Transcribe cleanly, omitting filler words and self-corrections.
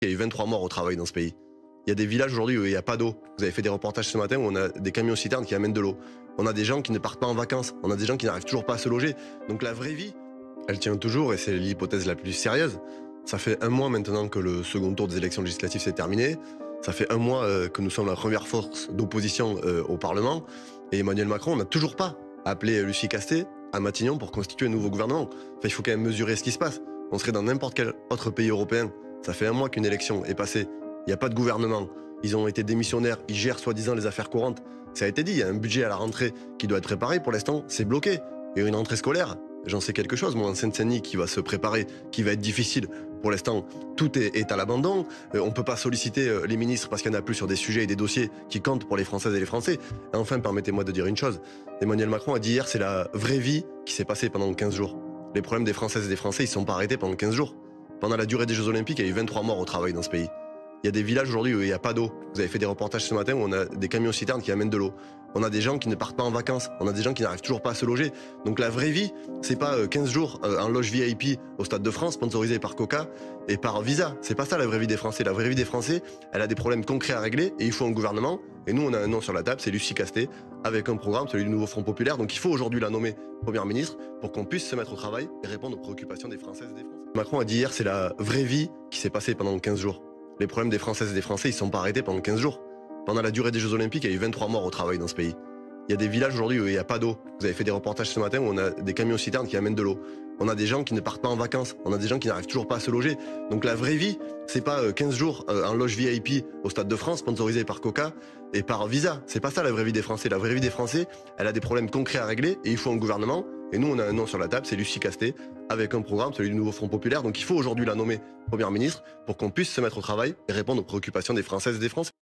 Il y a eu 23 morts au travail dans ce pays. Il y a des villages aujourd'hui où il n'y a pas d'eau. Vous avez fait des reportages ce matin où on a des camions-citernes qui amènent de l'eau. On a des gens qui ne partent pas en vacances. On a des gens qui n'arrivent toujours pas à se loger. Donc la vraie vie, elle tient toujours et c'est l'hypothèse la plus sérieuse. Ça fait un mois maintenant que le second tour des élections législatives s'est terminé. Ça fait un mois que nous sommes la première force d'opposition au Parlement. Et Emmanuel Macron n'a toujours pas appelé Lucie Castet à Matignon pour constituer un nouveau gouvernement. Enfin, il faut quand même mesurer ce qui se passe. On serait dans n'importe quel autre pays européen. Ça fait un mois qu'une élection est passée. Il n'y a pas de gouvernement. Ils ont été démissionnaires. Ils gèrent soi-disant les affaires courantes. Ça a été dit, il y a un budget à la rentrée qui doit être préparé. Pour l'instant, c'est bloqué. Il y a une rentrée scolaire. J'en sais quelque chose, moi, en Seine-Saint-Denis, qui va se préparer, qui va être difficile. Pour l'instant, tout est à l'abandon. On ne peut pas solliciter les ministres parce qu'il n'y en a plus sur des sujets et des dossiers qui comptent pour les Françaises et les Français. Et enfin, permettez-moi de dire une chose. Emmanuel Macron a dit hier, c'est la vraie vie qui s'est passée pendant 15 jours. Les problèmes des Françaises et des Français, ils ne sont pas arrêtés pendant 15 jours. Pendant la durée des Jeux Olympiques, il y a eu 23 morts au travail dans ce pays. Il y a des villages aujourd'hui où il n'y a pas d'eau. Vous avez fait des reportages ce matin où on a des camions-citernes qui amènent de l'eau. On a des gens qui ne partent pas en vacances. On a des gens qui n'arrivent toujours pas à se loger. Donc la vraie vie, c'est pas 15 jours en loge VIP au Stade de France, sponsorisé par Coca et par Visa. C'est pas ça la vraie vie des Français. La vraie vie des Français, elle a des problèmes concrets à régler et il faut un gouvernement. Et nous, on a un nom sur la table, c'est Lucie Castet, avec un programme, celui du nouveau Front Populaire. Donc il faut aujourd'hui la nommer Première ministre pour qu'on puisse se mettre au travail et répondre aux préoccupations des Françaises et des Français. Macron a dit hier, c'est la vraie vie qui s'est passée pendant 15 jours. Les problèmes des Françaises et des Français, ils ne sont pas arrêtés pendant 15 jours. Pendant la durée des Jeux Olympiques, il y a eu 23 morts au travail dans ce pays. Il y a des villages aujourd'hui où il n'y a pas d'eau. Vous avez fait des reportages ce matin où on a des camions-citernes qui amènent de l'eau. On a des gens qui ne partent pas en vacances. On a des gens qui n'arrivent toujours pas à se loger. Donc la vraie vie, c'est pas 15 jours en loge VIP au Stade de France, sponsorisé par Coca et par Visa. C'est pas ça la vraie vie des Français. La vraie vie des Français, elle a des problèmes concrets à régler et il faut un gouvernement. Et nous, on a un nom sur la table, c'est Lucie Castet, avec un programme, celui du nouveau Front Populaire. Donc il faut aujourd'hui la nommer Première ministre pour qu'on puisse se mettre au travail et répondre aux préoccupations des Françaises et des Français.